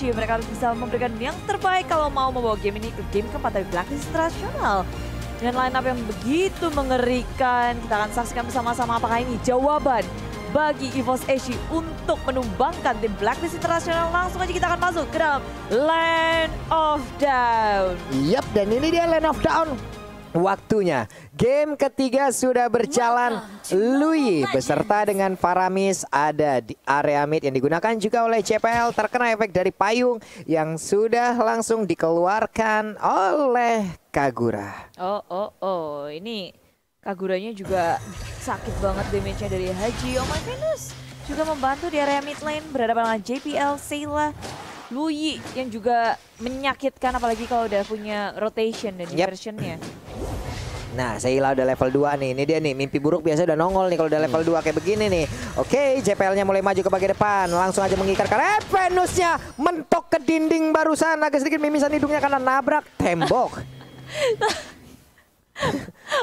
HG. Mereka harus bisa memberikan yang terbaik kalau mau membawa game ini ke game keempat dari Blacklist International. Dengan line up yang begitu mengerikan, kita akan saksikan bersama-sama apakah ini jawaban bagi EVOS HG untuk menumbangkan tim Blacklist International. Langsung aja kita akan masuk ke dalam Land of Dawn. Yap, dan ini dia Land of Dawn. Waktunya. Game ketiga sudah berjalan. Lui beserta dengan Faramis ada di area mid yang digunakan juga oleh JPL. Terkena efek dari payung yang sudah langsung dikeluarkan oleh Kagura. Ini Kaguranya juga sakit banget damage-nya dari Haji. Oh my goodness. Juga membantu di area mid lane berhadapan dengan JPL, Sayla, Lui yang juga menyakitkan apalagi kalau udah punya rotation dan inversionnya. Nah, Sayla udah level 2 nih. Ini dia nih, mimpi buruk biasa udah nongol nih kalau udah level 2 kayak begini nih. Oke, JPL-nya mulai maju ke bagian depan. Langsung aja mengikat. Venus-nya mentok ke dinding barusan. Agak sedikit mimisan hidungnya karena nabrak tembok.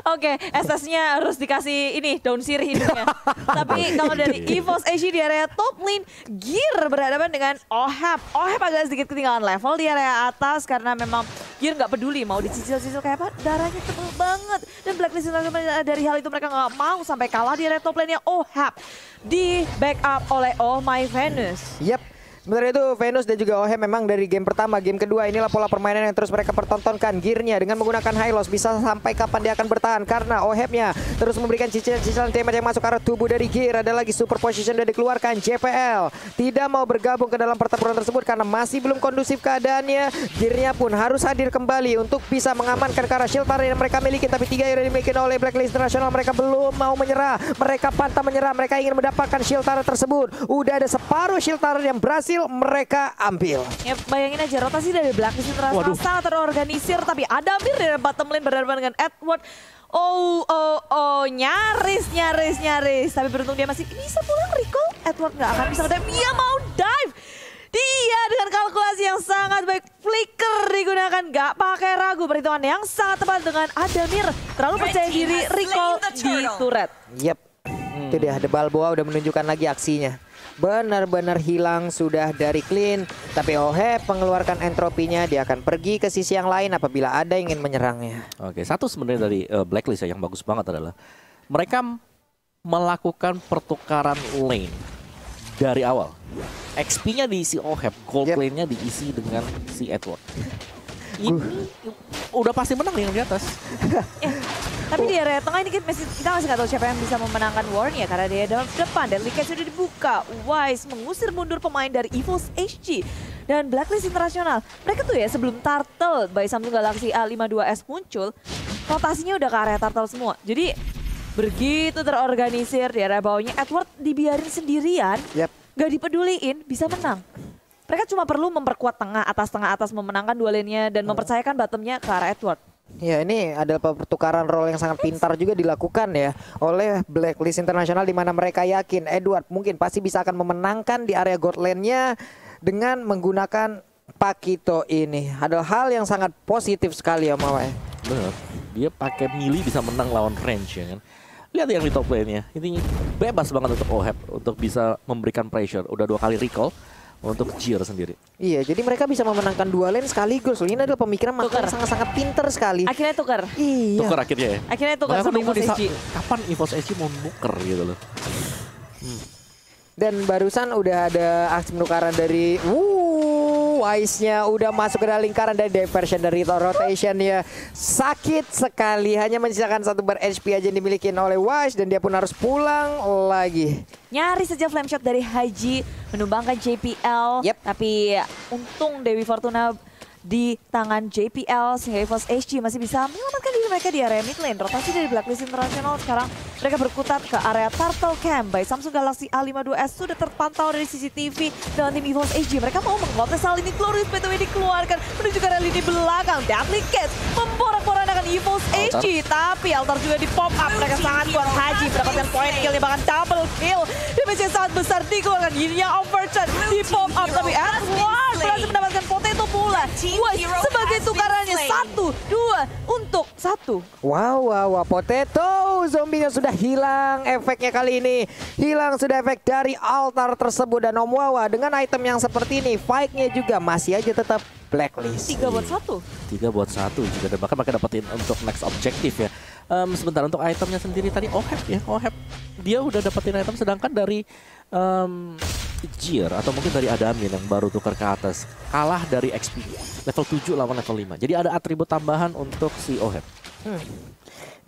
Oke, SS-nya harus dikasih ini daun sirih hidungnya. Tapi kalau dari EVOS HG di area top lane, Gear berhadapan dengan Oheb. Oheb agak sedikit ketinggalan level di area atas karena memang Gear nggak peduli mau dicicil-cicil kayak apa, darahnya tebal banget. Dan Blacklist dari hal itu mereka nggak mau sampai kalah di area top lane-nya Oheb. Di backup oleh Oh My Venus. Yap. Sebenarnya itu Venus dan juga Oheb memang dari game pertama, game kedua inilah pola permainan yang terus mereka pertontonkan. Gearnya dengan menggunakan high loss bisa sampai kapan dia akan bertahan karena Ohebnya terus memberikan cicilan-cicilan damage yang masuk ke arah tubuh dari Gear. Ada lagi super position sudah dikeluarkan. JPL tidak mau bergabung ke dalam pertempuran tersebut karena masih belum kondusif keadaannya. Gearnya pun harus hadir kembali untuk bisa mengamankan ke arah shield turret yang mereka miliki. Tapi 3 yang dimiliki oleh Blacklist International mereka belum mau menyerah. Mereka pantang menyerah, mereka ingin mendapatkan shield turret tersebut. Udah ada separuh shield turret yang berhasil mereka ambil. Ya, bayangin aja rotasi dari Blacklist International sangat terorganisir, tapi Adamir dari bottom lane berhadapan dengan Edward. Nyaris. Tapi beruntung dia masih bisa pulang recall. Edward nggak akan bisa ngedrive, dia mau dive. Dia dengan kalkulasi yang sangat baik, flicker digunakan, nggak pakai ragu, perhitungan yang sangat tepat dengan Adamir. Terlalu percaya diri, recall di turret. Yep, itu dia, The Balboa udah menunjukkan lagi aksinya. Benar-benar hilang sudah dari clean. Tapi Oheb mengeluarkan entropinya. Dia akan pergi ke sisi yang lain apabila ada yang ingin menyerangnya. Oke, satu sebenarnya dari Blacklist ya yang bagus banget adalah mereka melakukan pertukaran lane dari awal. XP-nya diisi Oheb, gold lane-nya diisi dengan si Edward. Ini udah pasti menang yang di atas. Tapi di area tengah ini kita masih nggak tahu siapa yang bisa memenangkan war-nya karena dia dalam depan dan Liket sudah dibuka. Wise mengusir mundur pemain dari EVOS HG dan Blacklist International. Mereka tuh ya sebelum Turtle by Samsung Galaxy A52s muncul, rotasinya udah ke area Turtle semua. Jadi begitu terorganisir di area bawahnya, Edward dibiarin sendirian, nggak dipeduliin, bisa menang. Mereka cuma perlu memperkuat tengah atas memenangkan dua lane-nya dan mempercayakan bottomnya ke arah Edward. Ya, ini ada pertukaran role yang sangat pintar juga dilakukan ya oleh Blacklist International, di mana mereka yakin Edward mungkin pasti bisa akan memenangkan di area god lane-nya dengan menggunakan Pakito ini. Ada hal yang sangat positif sekali ya Mawai. Benar, dia pakai melee bisa menang lawan range ya kan. Lihat yang di top lane-nya, ini bebas banget untuk Oheb untuk bisa memberikan pressure. Udah 2 kali recall untuk Gear sendiri. Iya, jadi mereka bisa memenangkan 2 lane sekaligus. Ini adalah pemikiran yang sangat-sangat pinter sekali. Akhirnya tukar. Iya. Tukar akhirnya ya. Akhirnya tukar sama EVOS HG. Kapan EVOS HG mau nuker gitu loh. Dan barusan udah ada aksi penukaran dari Wise-nya udah masuk ke dalam lingkaran dari diversion dari rotation ya. Sakit sekali, hanya menyisakan 1 bar HP aja yang dimiliki oleh Wise dan dia pun harus pulang lagi. Nyaris saja flame shot dari Haji menumbangkan JPL. Tapi untung Dewi Fortuna di tangan JPL sehingga EVOS HG masih bisa menyelamatkan diri mereka di area mid lane. Rotasi dari Blacklist International sekarang mereka berkutat ke area Turtle Camp by Samsung Galaxy A52s sudah terpantau dari CCTV dengan tim EVOS HG. Mereka mau mengotes hal ini. Glorious BTW dikeluarkan menuju ke area lini belakang. Deadly Cats memporak-porandakan EVOS HG, tapi Altar juga di pop up. Mereka sangat kuat. Haji mendapatkan point kill, bahkan double kill. Damage yang sangat besar dikeluarkan. Yirinya Overcharge di pop up, tapi Edward berhasil mendapatkan potato pula. Wise sebagai tukarannya 1 untuk 1. Wow, Potato zombinya sudah hilang efeknya kali ini. Hilang sudah efek dari altar tersebut. Dan Om Wawa dengan item yang seperti ini, fight-nya juga masih aja tetap blacklist. 3 buat 1. 3 buat 1 juga. Dan bahkan mereka dapetin untuk next objektif ya. Sebentar untuk itemnya sendiri tadi Oheb ya. Oheb dia udah dapetin item, sedangkan dari Jir atau mungkin dari Adamin yang baru tukar ke atas kalah dari XP level 7 lawan level 5. Jadi ada atribut tambahan untuk si Oheb.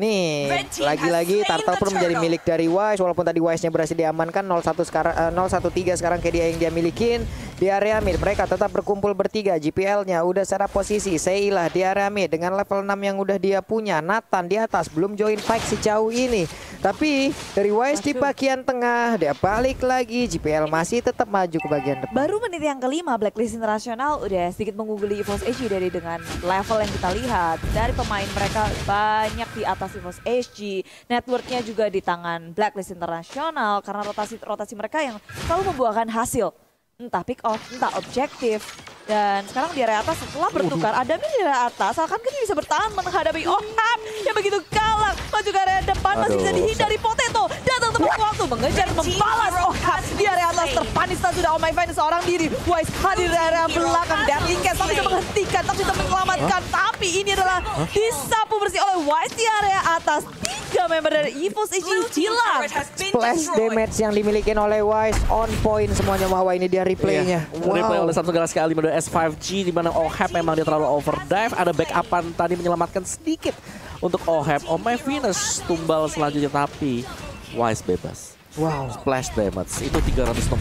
Nih, lagi-lagi Turtle pun menjadi milik dari Wise. Walaupun tadi Wise-nya berhasil diamankan 0-1 sekarang 0-1-3 sekarang kayak dia yang dia milikin di area mid. Mereka tetap berkumpul bertiga. GPL-nya udah secara posisi. Seilah di area mid dengan level 6 yang udah dia punya. Nathan di atas belum join fight sejauh ini. Tapi dari Wise di bagian tengah dia balik lagi. GPL masih tetap maju ke bagian depan. Baru menit yang kelima Blacklist Internasional udah sedikit mengungguli EVOS HG dari dengan level yang kita lihat. Dari pemain mereka banyak di atas EVOS HG. Networknya juga di tangan Blacklist Internasional karena rotasi mereka yang selalu membuahkan hasil. Entah pick off, entah objektif. Dan sekarang di area atas setelah bertukar, Adamin di area atas, asalkan dia bisa bertahan menghadapi Oheb yang begitu galak. Maju ke area depan, masih bisa dihindari Potato. Datang tepat waktu, mengejar, membalas Oheb di area atas. Terpanista sudah Oh My Fan seorang diri. Wise hadir di area belakang. Deadly Cast tak bisa menghentikan, tak bisa menyelamatkan. Tapi ini adalah disapu bersih oleh Wise di area atas. 3 member dari EVOS HG hilang. Splash damage yang dimiliki oleh Wise on point semuanya. Wah, ini dia replaynya. Replay oleh Samsung Galaxy kali dari S5G di mana Oheb memang dia terlalu overdrive. Ada backupan tadi menyelamatkan sedikit untuk Oheb. Oh My Venus tumbal selanjutnya tapi Wise bebas. Wow, Splash damage itu 360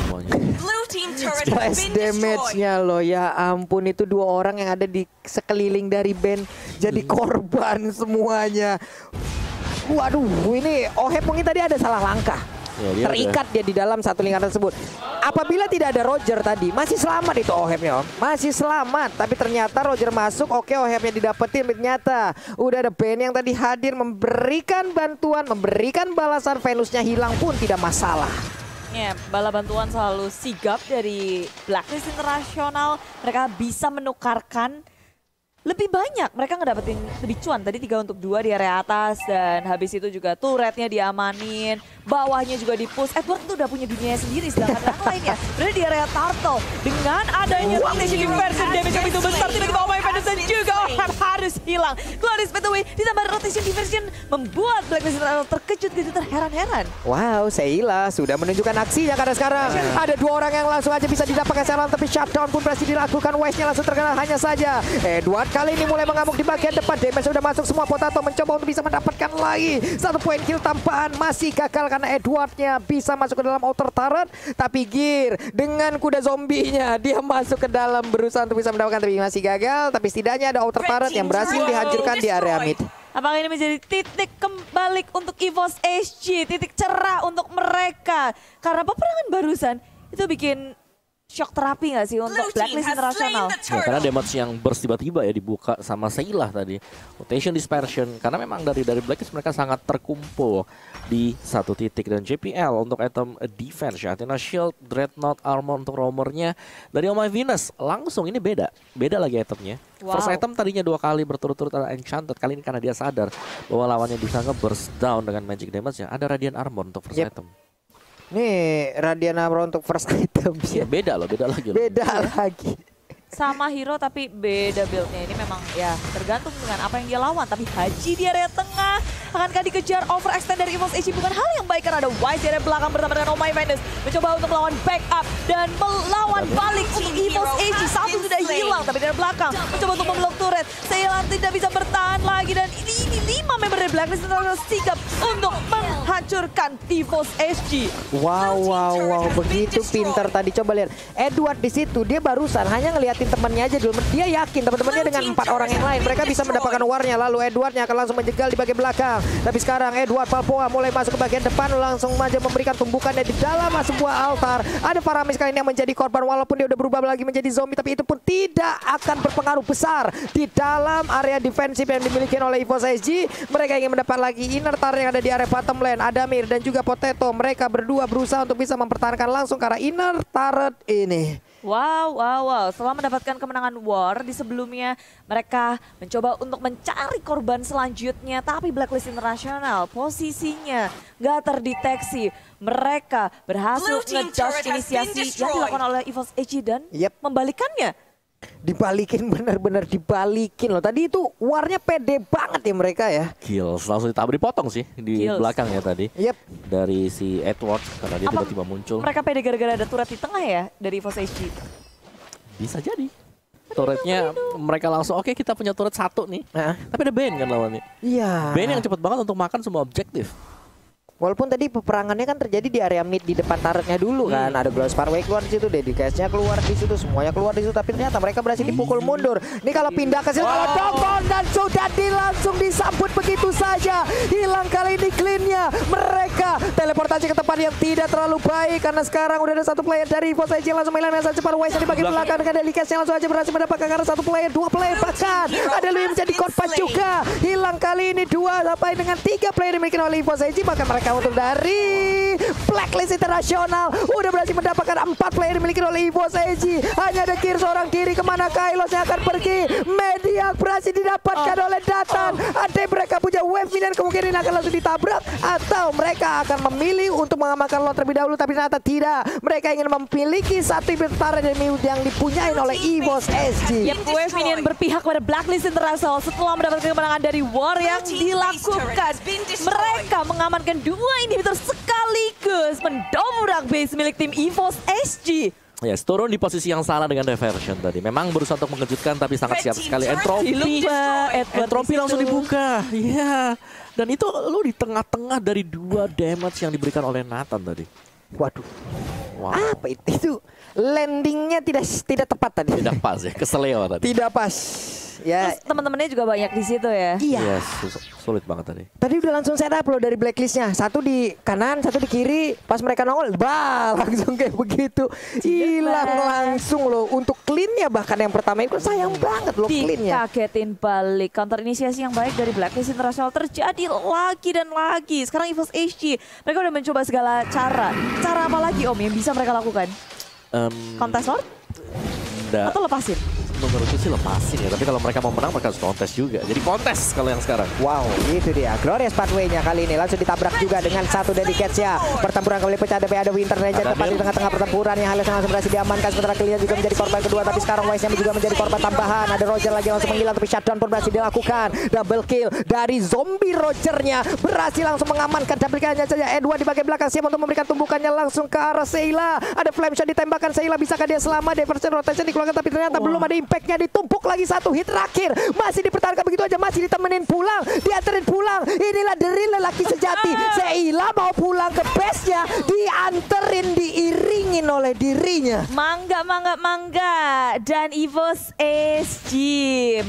semuanya. Splash damage-nya loh, ya ampun, itu 2 orang yang ada di sekeliling dari band jadi korban semuanya. Waduh, ini Oheb mungkin tadi ada salah langkah. Ya, terikat dia di dalam satu lingkaran tersebut. Apabila tidak ada Roger tadi, masih selamat itu Ohebnya, Om. Masih selamat, tapi ternyata Roger masuk, oke Ohebnya didapetin, ternyata udah ada Ben yang tadi hadir memberikan bantuan, memberikan balasan. Venusnya hilang pun tidak masalah. Ya, bala bantuan selalu sigap dari Blacklist Internasional. Mereka bisa menukarkan lebih banyak, mereka ngedapetin lebih cuan. Tadi 3 untuk 2 di area atas. Dan habis itu juga turretnya diamanin. Bawahnya juga di-push. Edward tuh udah punya dunia sendiri. Sedangkan yang lainnya berada di area Turtle. Dengan adanya rotation diversion damage yang begitu besar. Tiba-tiba Oh My Fan dan juga Oheb harus hilang. Glorious by the way, ditambah rotation diversion membuat Blacklist terkejut gitu, terheran-heran. Wow, Sheila sudah menunjukkan aksinya karena sekarang ada 2 orang yang langsung aja bisa didapatkan sekarang. Tapi shutdown pun berhasil dilakukan. Wise-nya langsung terkena hanya saja Edward kali ini mulai mengamuk di bagian depan. Damage sudah masuk semua. Potato mencoba untuk bisa mendapatkan lagi 1 poin kill tambahan. Masih gagal karena Edwardnya bisa masuk ke dalam outer turret. Tapi Gear dengan kuda zombinya dia masuk ke dalam berusaha untuk bisa mendapatkan, tapi masih gagal. Tapi setidaknya ada outer turret yang berhasil dihancurkan di area mid. Apakah ini menjadi titik kembali untuk EVOS HG, titik cerah untuk mereka? Karena peperangan barusan itu bikin shock terapi nggak sih untuk Blacklist Internasional? Ya, karena damage yang burst tiba-tiba ya dibuka sama Sheila tadi. Rotation dispersion, karena memang dari Blacklist mereka sangat terkumpul di satu titik. Dan JPL untuk item defense ya, Athena Shield, Dreadnought Armor untuk roamernya. Dari Oh My Venus langsung ini beda lagi itemnya. Wow. First item tadinya 2 kali berturut-turut ada Enchanted. Kali ini karena dia sadar bahwa lawannya bisa nge-burst down dengan magic damage ya, ada Radiant Armor untuk first item. Nih, Radiant Armor untuk first item Ya, beda lagi. Beda lagi. Sama hero tapi beda buildnya. Ini memang ya tergantung dengan apa yang dia lawan. Tapi Haji di area tengah akankah dikejar overextend dari EVOS HG? Bukan hal yang baik karena ada Wise di area belakang bersama dengan Oh My Venus mencoba untuk melawan backup dan melawan balik untuk EVOS HG. 1 sudah hilang tapi dari belakang mencoba untuk memblok turret. Seilan tidak bisa bertahan lagi dan ini 5 member dari Blacklist International sikap untuk menghancurkan EVOS HG. Wow, begitu pintar tadi. Coba lihat Edward di situ, dia barusan hanya ngeliatin temannya aja dulu. Dia yakin teman-temannya dengan 4 orang yang lain mereka bisa mendapatkan warnya. Lalu Edwardnya akan langsung menjegal di bagian belakang. Tapi sekarang Edward Balboa mulai masuk ke bagian depan, langsung aja memberikan tumbukannya di dalam sebuah altar. Ada Faramis kali ini yang menjadi korban walaupun dia udah berubah lagi menjadi zombie, tapi itu pun tidak akan berpengaruh besar di dalam area defensif yang dimiliki oleh EVOS HG. Mereka ingin mendapat lagi inner turret yang ada di area bottom lane. Adamir dan juga Potato, mereka berdua berusaha untuk bisa mempertahankan langsung karena inner turret ini. Wow. Setelah mendapatkan kemenangan War di sebelumnya, mereka mencoba untuk mencari korban selanjutnya. Tapi Blacklist International posisinya nggak terdeteksi. Mereka berhasil nge-dodge inisiasi yang dilakukan oleh EVOS HG dan membalikannya. Dibalikin, benar-benar dibalikin loh. Tadi itu warnya pede banget ya mereka ya. Kills langsung dipotong sih di belakang ya tadi. Dari si Edward karena dia tiba-tiba muncul. Mereka pede gara-gara ada turret di tengah ya dari EVOS HG. Bisa jadi. Turretnya mereka langsung oke, kita punya turret 1 nih. Tapi ada Bane kan lawannya. Iya. Bane yang cepat banget untuk makan semua objektif. Walaupun tadi peperangannya kan terjadi di area mid di depan turretnya dulu kan. Ada Glow Sparway keluar di situ, Dedicast-nya keluar di situ, semuanya keluar di situ. Tapi ternyata mereka berhasil dipukul mundur. Ini kalau pindah ke sini, kalau Dokon dan sudah langsung disambut begitu saja. Hilang kali ini clean-nya. Mereka teleportasi ke tempat yang tidak terlalu baik. Karena sekarang udah ada satu player dari EVOS HG yang langsung menyelesaikan message Sparway yang di bagian belakang. Dengan Dedicast-nya langsung aja berhasil mendapatkan karena satu player, 2 player bahkan. Ada Lui menjadi korban juga. Hilang kali ini 2 sampai dengan 3 player dimiliki oleh EVOS HG. Bahkan mereka untuk dari Blacklist International udah berhasil mendapatkan 4 player dimiliki oleh EVOS HG. Hanya ada Gear seorang diri. Kemana Kailos yang akan pergi? Mediak berhasil didapatkan oleh Datan. Ada mereka punya wave minion, kemungkinan akan langsung ditabrak atau mereka akan memilih untuk mengamankan lot terlebih dahulu. Tapi ternyata tidak. Mereka ingin memiliki satu inventaris yang dipunyai oleh EVOS HG. Wave minion berpihak pada Blacklist International setelah mendapatkan kemenangan dari War yang dilakukan. Mereka mengamankan 2 inhibitor sekaligus mendobrak base milik tim EVOS HG. Yes, turun di posisi yang salah dengan Diversion tadi. Memang berusaha untuk mengejutkan tapi sangat siap sekali. Entropy langsung dibuka. Iya. Dan itu lu di tengah-tengah dari 2 damage yang diberikan oleh Nathan tadi. Waduh. Apa itu? Landingnya tidak tepat tadi. Tidak pas ya, keseleo tadi. Tidak pas. Ya. Terus teman-temannya juga banyak di situ ya. Iya. Sulit banget tadi. Tadi udah langsung setup loh dari Blacklist-nya. Satu di kanan, satu di kiri. Pas mereka nongol, langsung kayak begitu. Hilang langsung loh. Untuk clean-nya bahkan yang pertama itu sayang banget loh clean-nya. Dikagetin balik. Counter inisiasi yang baik dari Blacklist International terjadi lagi dan lagi. Sekarang EVOS HG, mereka udah mencoba segala cara. Cara apa lagi Om yang bisa mereka lakukan? Kontes Lord? Atau lepasin? Menurutku sih lepasin ya, tapi kalau mereka mau menang mereka harus kontes juga. Jadi kontes kalau yang sekarang. Wow, itu dia. Glorious Pathway-nya kali ini langsung ditabrak juga dengan satu Dedicats-nya. Pertempuran kembali pecah, ada Winter Legend tepat di tengah-tengah pertempuran yang Hales langsung berhasil diamankan. Sementara Clear juga menjadi korban kedua, tapi sekarang Wise-nya juga menjadi korban tambahan. Ada Roger lagi langsung menghilang, tapi shutdown pun berhasil dilakukan. Double kill dari zombie Roger-nya. Berhasil langsung mengamankan duplikannya saja. Edward di bagian belakang siap untuk memberikan tumbukannya langsung ke arah Seila. Ada flame shot ditembakkan Seila, bisakah dia selamat? Diversion rotation dikeluarkan, tapi ternyata belum ada impact-nya. Ditumpuk lagi satu hit terakhir. Masih dipertahankan begitu aja, masih ditemenin pulang, dianterin pulang. Inilah deri lelaki sejati. Seila mau pulang ke base-nya, dianterin, diiringin oleh dirinya. Mangga. Dan EVOS HG,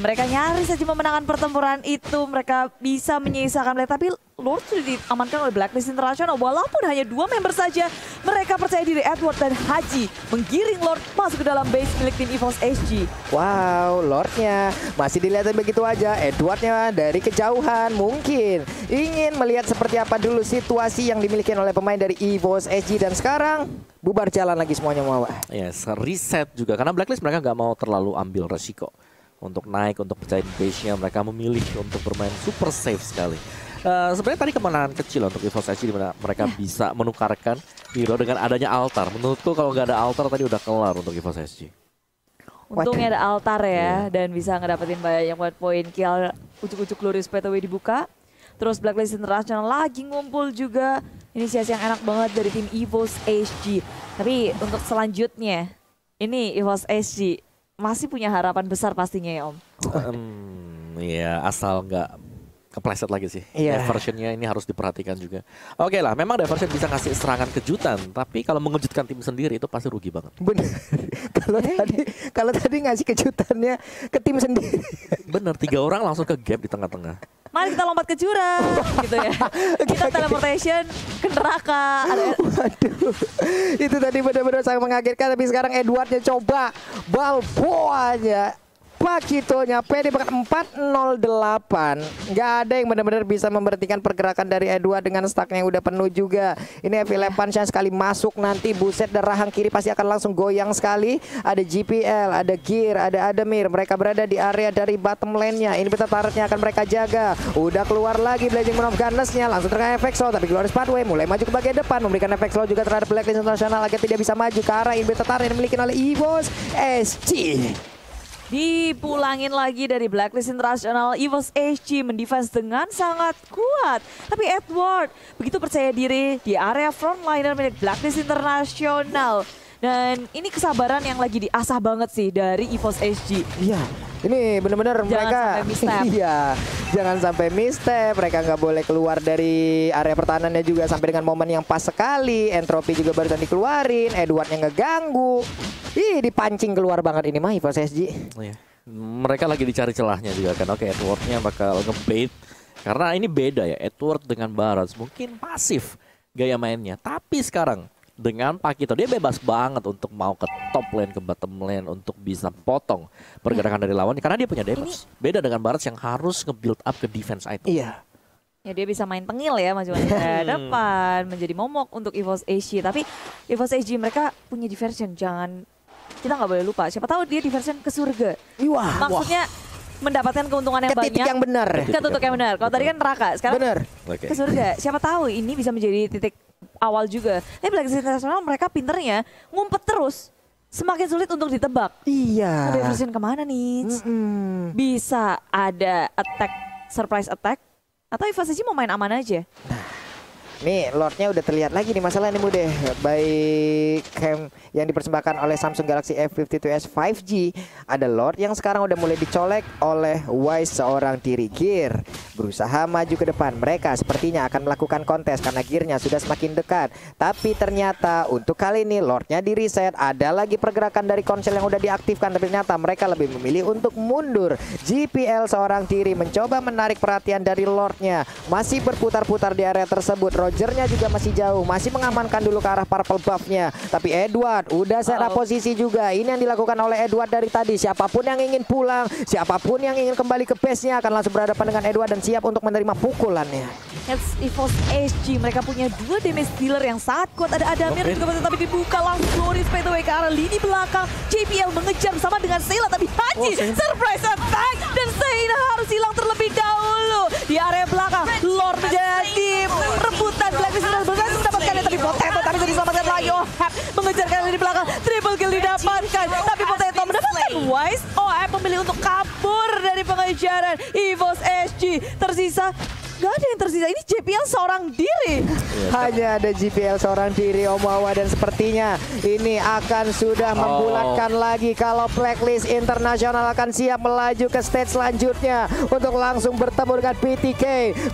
mereka nyaris saja memenangkan pertempuran itu. Mereka bisa menyisakan blade, tapi Lord sudah diamankan oleh Blacklist International. Walaupun hanya 2 member saja, mereka percaya diri. Edward dan Haji menggiring Lord masuk ke dalam base milik tim EVOS HG. Wow, Lordnya masih dilihatin begitu aja. Edwardnya dari kejauhan mungkin ingin melihat seperti apa dulu situasi yang dimiliki oleh pemain dari EVOS HG. Dan sekarang bubar jalan lagi semuanya mau. Yes, reset juga. Karena Blacklist mereka nggak mau terlalu ambil resiko untuk naik, untuk percaya di base-nya. Mereka memilih untuk bermain super safe sekali. Sebenarnya tadi kemenangan kecil untuk EVOS HG di mana mereka bisa menukarkan hero dengan adanya altar. Menurutku kalau nggak ada altar tadi udah kelar untuk EVOS HG. Untungnya ada altar ya, dan bisa ngedapetin banyak poin kill. Ujuk-ujuk Glorious Pathway dibuka. Terus Blacklist International lagi ngumpul juga. Inisiasi yang enak banget dari tim EVOS HG. Tapi untuk selanjutnya, ini EVOS HG masih punya harapan besar pastinya ya Om. Iya, asal nggak kepleset lagi sih. Iya. Diversionnya ini harus diperhatikan juga. Oke lah, memang Diversion bisa ngasih serangan kejutan, tapi kalau mengejutkan tim sendiri itu pasti rugi banget. Bener. Kalau tadi ngasih kejutannya ke tim sendiri. Bener, 3 orang langsung ke gap di tengah-tengah. Mari kita lompat ke jurang gitu ya. Kita teleportation ke neraka. Waduh, itu tadi benar-benar sangat mengagetkan. Tapi sekarang Edwardnya coba Balboanya. Pakitonya pede banget 408. Nggak ada yang benar-benar bisa memberhentikan pergerakan dari Edward dengan stacknya yang udah penuh juga. Ini Evi Lepansyah sekali masuk nanti, buset, dan rahang kiri pasti akan langsung goyang sekali. Ada GPL, ada Gear, ada Ademir. Mereka berada di area dari bottom lane-nya. Ini peta turretnya akan mereka jaga. Udah keluar lagi Blazing Moon of Gunness-nya. Langsung terkena efek slow, tapi Glorious Pathway mulai maju ke bagian depan. Memberikan efek slow juga terhadap Blacklist International agar tidak bisa maju ke arah beta turret yang dimiliki oleh EVOS SG. Dipulangin lagi dari Blacklist International, EVOS SG mendefense dengan sangat kuat. Tapi Edward begitu percaya diri di area frontliner milik Blacklist International. Dan ini kesabaran yang lagi diasah banget sih dari EVOS SG. Iya, ini benar-benar mereka iya, jangan sampai misstep. Mereka nggak boleh keluar dari area pertahanannya juga sampai dengan momen yang pas sekali. Entropy juga barusan dikeluarin, Edwardnya ngeganggu. Ih, dipancing keluar banget ini mah EVOS SG. Iya. Mereka lagi dicari celahnya juga kan. Oke, Edwardnya bakal ngebait. Karena ini beda ya, Edward dengan Barats mungkin pasif gaya mainnya. Tapi sekarang dengan Pakito dia bebas banget untuk mau ke top lane, ke bottom lane, untuk bisa potong pergerakan dari lawan karena dia punya damage. Beda dengan Barats yang harus nge-build up ke defense item. Iya. Ya dia bisa main tengil ya, maju ke depan, menjadi momok untuk EVOS SG. Tapi EVOS SG mereka punya diversion, kita nggak boleh lupa. Siapa tahu dia diversion ke surga. Wah, maksudnya mendapatkan keuntungan yang banyak. Titik yang benar. Ke titik yang benar. Kalau tadi kan neraka, sekarang benar. Ke surga. Siapa tahu ini bisa menjadi titik awal juga. Tapi Blacklist International mereka pinternya ngumpet terus. Semakin sulit untuk ditebak. Iya. Diversion kemana nih? Bisa ada attack, surprise attack. Atau EVOS SG mau main aman aja. Nih Lordnya udah terlihat lagi nih masalah ini Mude. Baik cam yang dipersembahkan oleh Samsung Galaxy F52s 5G. Ada Lord yang sekarang udah mulai dicolek oleh Wise seorang diri. Gear berusaha maju ke depan. Mereka sepertinya akan melakukan kontes karena gearnya sudah semakin dekat. Tapi ternyata untuk kali ini Lordnya di reset. Ada lagi pergerakan dari konsel yang udah diaktifkan. Tapi ternyata mereka lebih memilih untuk mundur. GPL seorang diri mencoba menarik perhatian dari Lordnya. Masih berputar-putar di area tersebut. Rogernya juga masih jauh, masih mengamankan dulu ke arah purple buffnya. Tapi Edward udah set up posisi juga. Ini yang dilakukan oleh Edward dari tadi. Siapapun yang ingin pulang, siapapun yang ingin kembali ke base-nya akan langsung berhadapan dengan Edward dan siap untuk menerima pukulannya. EVOS SG mereka punya dua damage dealer yang sangat kuat. Ada Adamir juga tapi dibuka langsung Glorious Pathway ke arah lini belakang. JPL mengejar bersama dengan Sela tapi Haji surprise attack dan Sela harus hilang terlebih dahulu di area belakang. Lord menjadi rebutan Blacklist berhasil mendapatkannya tapi Potato tadi sudah diselamatkan lagi. OHEP mengejar ke lini belakang, triple kill didapatkan tapi Potato mendapatkan Wise. OHEP memilih untuk kabur dari pengejaran EVOS SG. Tersisa gak ada yang tersisa, ini JPL seorang diri. Hanya ada JPL seorang diri Om Wawa dan sepertinya ini akan sudah membulatkan lagi kalau Blacklist International akan siap melaju ke stage selanjutnya untuk langsung bertemu dengan PTK.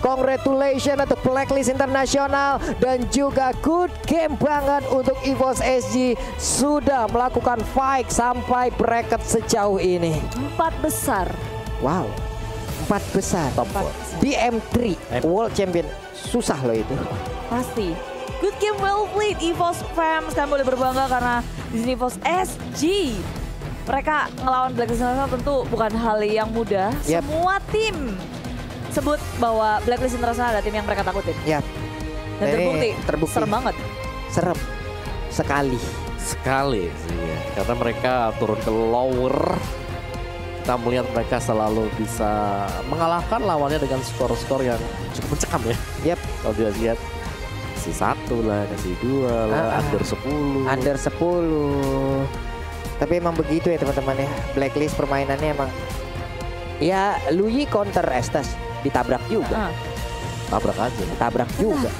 Congratulations untuk Blacklist International dan juga good game banget untuk EVOS SG sudah melakukan fight sampai bracket sejauh ini. 4 besar. Wow. 4 besar. Top 4. Di M3 World Champion susah loh itu. Pasti. Good game, well played EVOS fam. Sekarang boleh berbangga karena di sini EVOS SG. Mereka ngelawan Blacklist International tentu bukan hal yang mudah. Semua tim sebut bahwa Blacklist International adalah tim yang mereka takutin. Dan terbukti. Serem banget. Serem sekali. Sekali sih ya. Karena mereka turun ke lower. Kita melihat mereka selalu bisa mengalahkan lawannya dengan skor-skor yang cukup mencekam ya. Kalau dia lihat kasih 1 lah, kasih 2 lah, under 10. Under 10. Tapi emang begitu ya teman-teman ya. Blacklist permainannya emang. Ya Lui counter Estes ditabrak juga. Tabrak aja. Tabrak juga.